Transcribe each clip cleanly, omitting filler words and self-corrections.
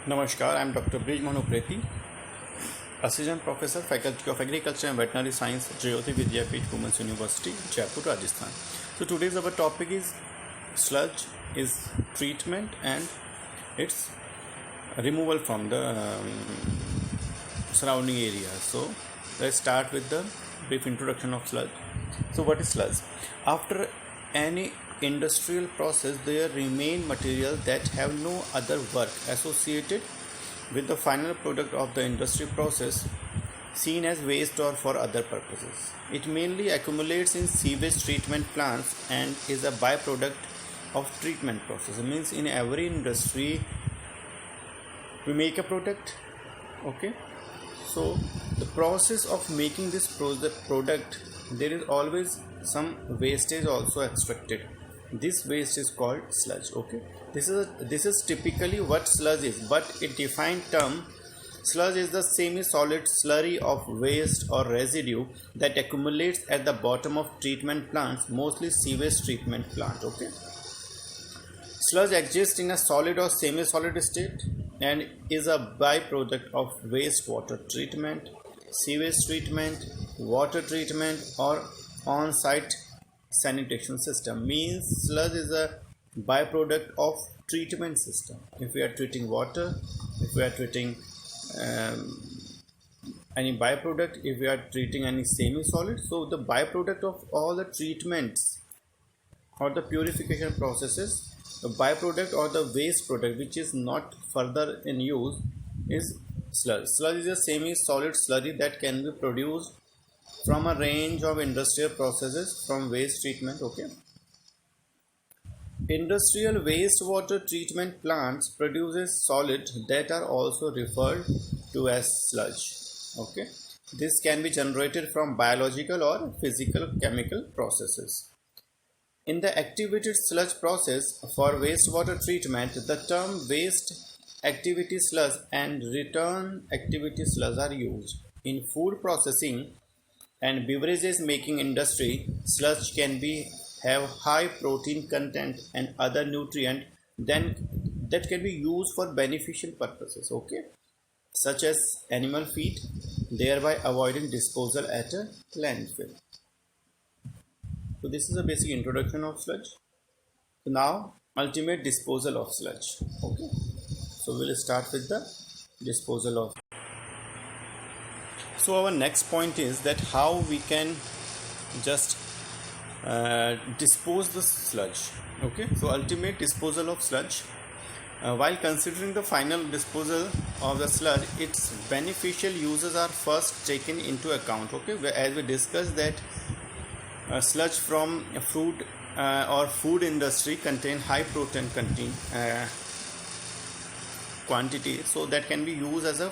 Namaskar, I am Dr. Brij Manopreti, Assistant Professor, Faculty of Agriculture and Veterinary Science, Jyoti Vidyapeeth Women's University, Jaipur, Rajasthan. So today's our topic is sludge is treatment and its removal from the surrounding area. So let's start with the brief introduction of sludge. So what is sludge? After any industrial process, there remain materials that have no other work associated with the final product of the industry process, seen as waste or for other purposes. It mainly accumulates in sewage treatment plants and is a byproduct of treatment process. It means in every industry we make a product, okay? So the process of making this product, there is always some wastage also extracted. This waste is called sludge, okay? This is typically what sludge is, but a defined term. Sludge is the semi-solid slurry of waste or residue that accumulates at the bottom of treatment plants, mostly sewage treatment plant, okay? Sludge exists in a solid or semi-solid state and is a byproduct of wastewater treatment, sewage treatment, water treatment, or on-site sanitation system. Means sludge is a byproduct of treatment system. If we are treating water, if we are treating any byproduct, if we are treating any semi-solid, so the byproduct of all the treatments or the purification processes, the byproduct or the waste product which is not further in use is sludge. Sludge is a semi-solid slurry that can be produced from a range of industrial processes from waste treatment, okay? Industrial wastewater treatment plants produces solids that are also referred to as sludge, okay? This can be generated from biological or physical chemical processes. In the activated sludge process for wastewater treatment, the term waste activity sludge and return activity sludge are used. In food processing and beverages making industry, sludge can have high protein content and other nutrient that can be used for beneficial purposes, okay, such as animal feed, thereby avoiding disposal at a landfill. So this is a basic introduction of sludge. So now ultimate disposal of sludge, okay? So we'll start with the disposal of. So our next point is that how we can just dispose the sludge, okay? So ultimate disposal of sludge. While considering the final disposal of the sludge, its beneficial uses are first taken into account, okay? As we discussed that sludge from fruit or food industry contain high protein quantity, so that can be used as a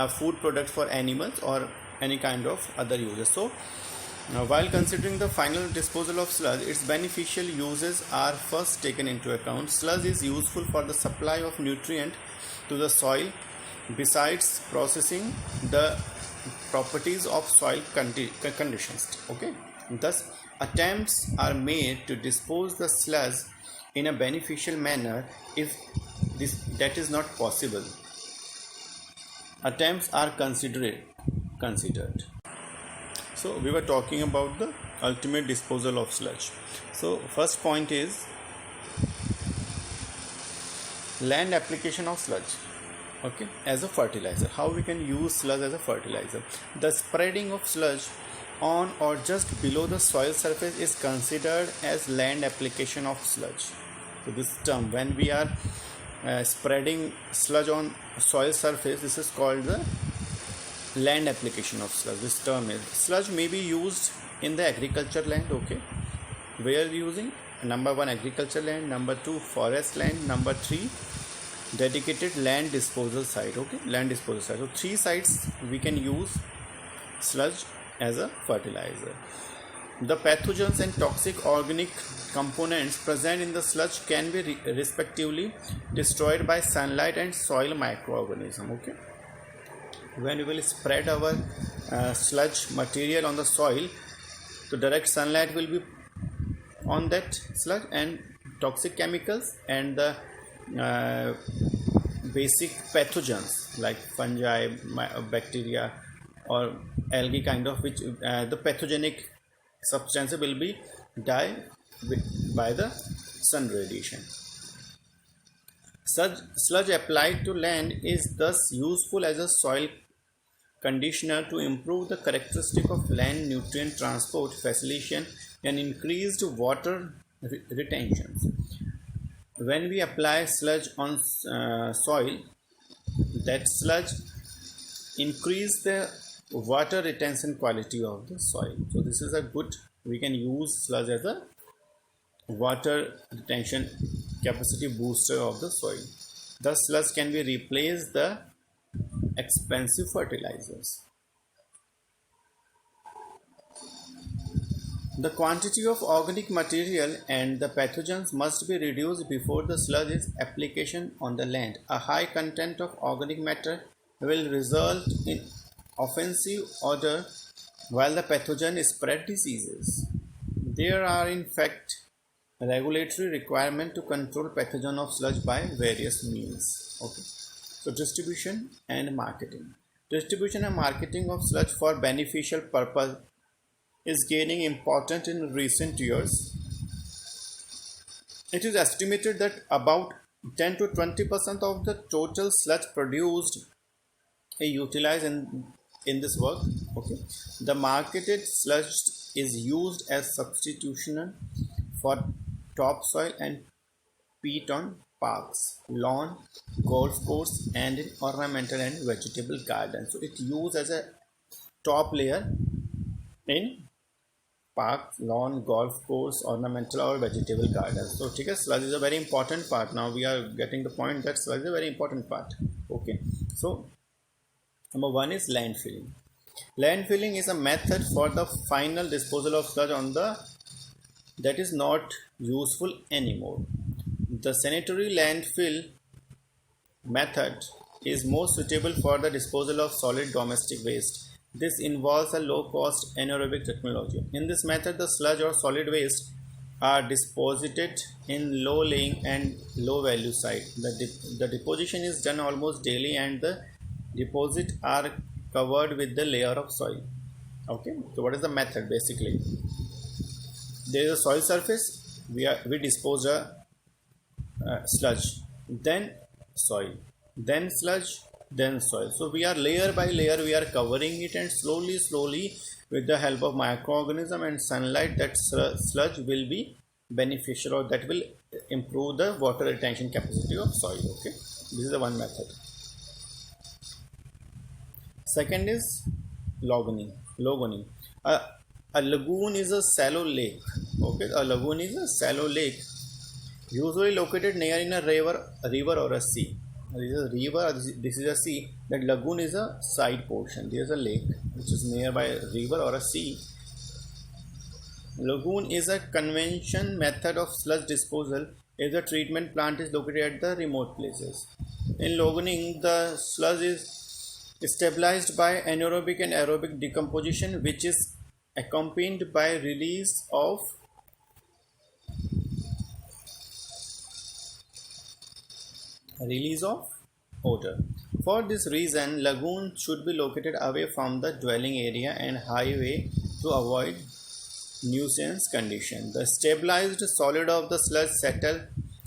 food product for animals or any kind of other uses. So while considering the final disposal of sludge, its beneficial uses are first taken into account. Sludge is useful for the supply of nutrient to the soil. Besides processing the properties of soil conditions, okay? Thus attempts are made to dispose the sludge in a beneficial manner. If that is not possible, attempts are considered. So we were talking about the ultimate disposal of sludge. So first point is land application of sludge, okay, as a fertilizer. How we can use sludge as a fertilizer? The spreading of sludge on or just below the soil surface is considered as land application of sludge. So this term, when we are spreading sludge on soil surface, this is called the land application of sludge. This term is sludge may be used in the agriculture land, okay? Where using? Number 1, agriculture land. Number 2, forest land. Number 3, dedicated land disposal site, okay? Land disposal site. So 3 sites we can use sludge as a fertilizer. The pathogens and toxic organic components present in the sludge can be respectively destroyed by sunlight and soil microorganism, okay? When we will spread our sludge material on the soil, the direct sunlight will be on that sludge and toxic chemicals and the basic pathogens like fungi, bacteria, or algae kind of, which the pathogenic substance will be die by the sun radiation. Such sludge applied to land is thus useful as a soil conditioner to improve the characteristic of land nutrient transport, facilitation, and increased water retention. When we apply sludge on soil, that sludge increase the water retention quality of the soil. So this is a good, we can use sludge as a water retention capacity booster of the soil. Thus sludge can be replaced the expensive fertilizers. The quantity of organic material and the pathogens must be reduced before the sludge is application on the land. A high content of organic matter will result in offensive odor while the pathogen spread diseases. There are in fact regulatory requirement to control pathogen of sludge by various means. Okay. So distribution and marketing. Distribution and marketing of sludge for beneficial purpose is gaining importance in recent years. It is estimated that about 10 to 20% of the total sludge produced is utilized in this work. Okay. The marketed sludge is used as substitution for topsoil and peat on parks, lawn, golf course, and in ornamental and vegetable gardens. So it used as a top layer in park, lawn, golf course, ornamental or vegetable gardens. So okay, sludge is a very important part. Now we are getting the point that sludge is a very important part. Okay, so number one is landfilling. Landfilling is a method for the final disposal of sludge on the that is not useful anymore. The sanitary landfill method is most suitable for the disposal of solid domestic waste. This involves a low-cost anaerobic technology. In this method, the sludge or solid waste are deposited in low-lying and low-value site. The deposition is done almost daily, and the deposits are covered with the layer of soil. Okay. So, what is the method? Basically, there is a soil surface. We dispose a sludge, then soil, then sludge, then soil. So we are layer by layer, we are covering it, and slowly with the help of microorganism and sunlight, that sludge will be beneficial, or that will improve the water retention capacity of soil. Okay, this is the one method. Second is logging. A lagoon is a shallow lake. Okay, a lagoon is a shallow lake usually located near in a river or a sea. This is a river, this is a sea. That lagoon is a side portion. There is a lake which is nearby a river or a sea. Lagoon is a convention method of sludge disposal if the treatment plant is located at the remote places. In logging, the sludge is stabilized by anaerobic and aerobic decomposition, which is accompanied by release of odor. For this reason, lagoons should be located away from the dwelling area and highway to avoid nuisance condition. The stabilized solid of the sludge settle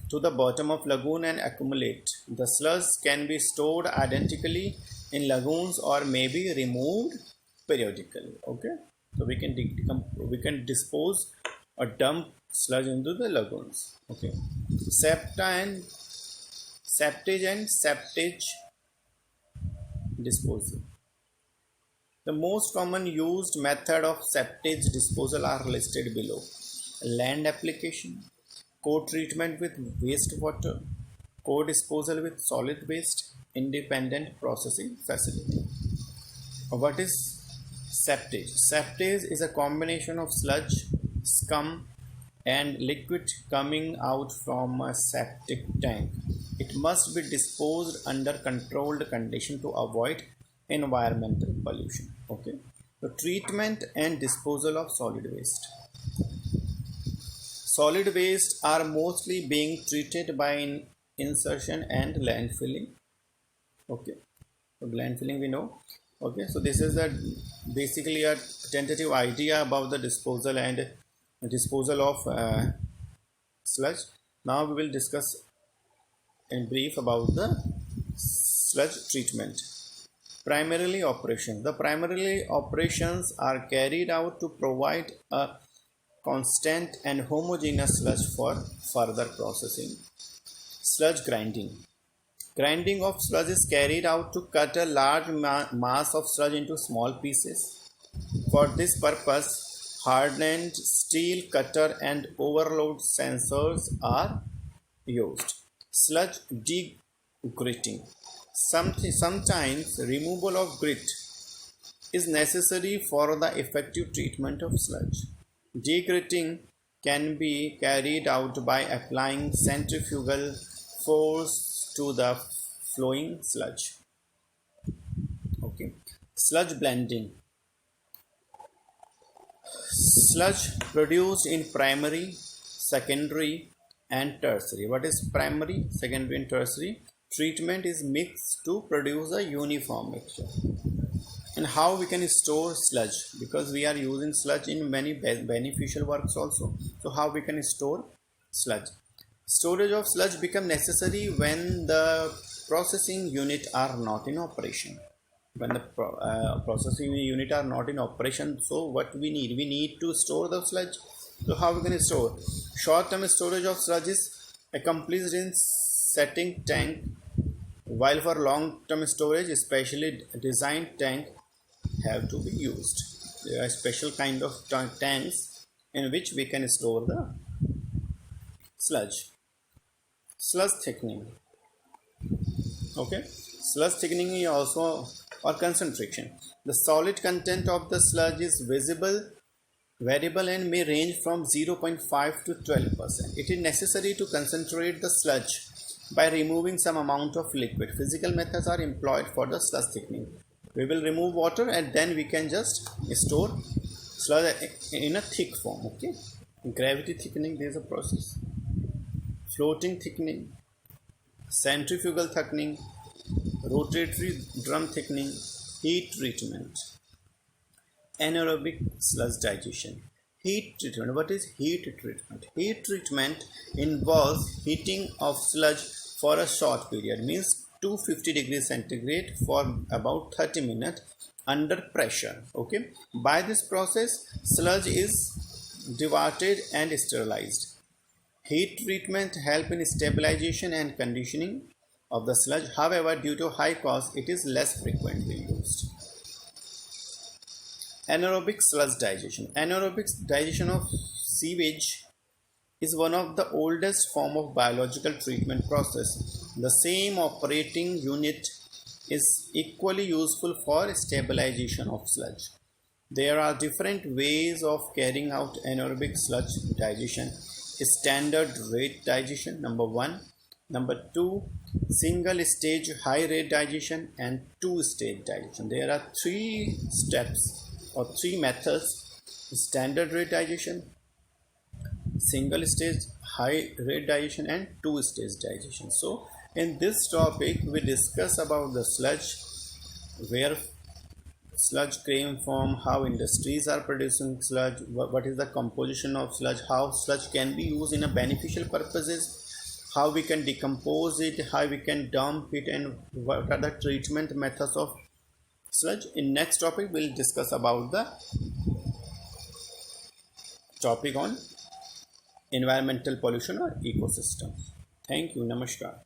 to the bottom of lagoon and accumulate. The sludge can be stored identically in lagoons or may be removed periodically. Okay, so we can dispose or dump sludge into the lagoons. Okay, septage and septage disposal. The most common used method of septage disposal are listed below: land application, co-treatment with wastewater, co-disposal with solid waste, independent processing facility. What is septage? Septage is a combination of sludge, scum, and liquid coming out from a septic tank. It must be disposed under controlled condition to avoid environmental pollution. Okay. The treatment and disposal of solid waste. Solid waste are mostly being treated by insertion and landfilling. Okay, so landfilling we know. Okay, so this is basically a tentative idea about the disposal of sludge. Now we will discuss in brief about the sludge treatment. Primarily operations. The primarily operations are carried out to provide a constant and homogeneous sludge for further processing. Sludge grinding. Grinding of sludge is carried out to cut a large mass of sludge into small pieces. For this purpose, hardened steel cutter and overload sensors are used. Sludge degritting. Sometimes removal of grit is necessary for the effective treatment of sludge. Degritting can be carried out by applying centrifugal force to the flowing sludge. Okay. Sludge blending. Sludge produced in primary, secondary and tertiary. What is primary, secondary and tertiary? Treatment is mixed to produce a uniform mixture. And how we can store sludge, because we are using sludge in many beneficial works also. So how we can store sludge? Storage of sludge become necessary when the processing unit are not in operation. When the processing unit are not in operation, so what we need to store the sludge. So how we can store? Short-term storage of sludge is accomplished in setting tank, while for long-term storage, especially designed tank have to be used. There are special kind of tanks in which we can store the sludge. Sludge thickening. Okay, sludge thickening is also or concentration. The solid content of the sludge is variable and may range from 0.5 to 12%. It is necessary to concentrate the sludge by removing some amount of liquid. Physical methods are employed for the sludge thickening. We will remove water and then we can just store sludge in a thick form. Okay, gravity thickening, there is a process. Floating thickening, centrifugal thickening, rotatory drum thickening, heat treatment. Anaerobic sludge digestion. Heat treatment. What is heat treatment? Heat treatment involves heating of sludge for a short period, means 250 degrees centigrade for about 30 minutes under pressure. Okay, by this process sludge is diverted and sterilized. Heat treatment help in stabilization and conditioning of the sludge. However, due to high cost, it is less frequently used. Anaerobic sludge digestion. Anaerobic digestion of sewage is one of the oldest form of biological treatment process. The same operating unit is equally useful for stabilization of sludge. There are different ways of carrying out anaerobic sludge digestion. Standard rate digestion, number 1. Number 2, single stage high rate digestion, and 2-stage digestion. There are 3 steps or 3 methods: standard rate digestion, single stage high rate digestion, and 2-stage digestion. So in this topic we discuss about the sludge, where sludge came from, how industries are producing sludge, what is the composition of sludge, how sludge can be used in a beneficial purposes, how we can decompose it, how we can dump it, and what are the treatment methods of sludge. In next topic we'll discuss about the topic on environmental pollution or ecosystem. Thank you. Namaskar.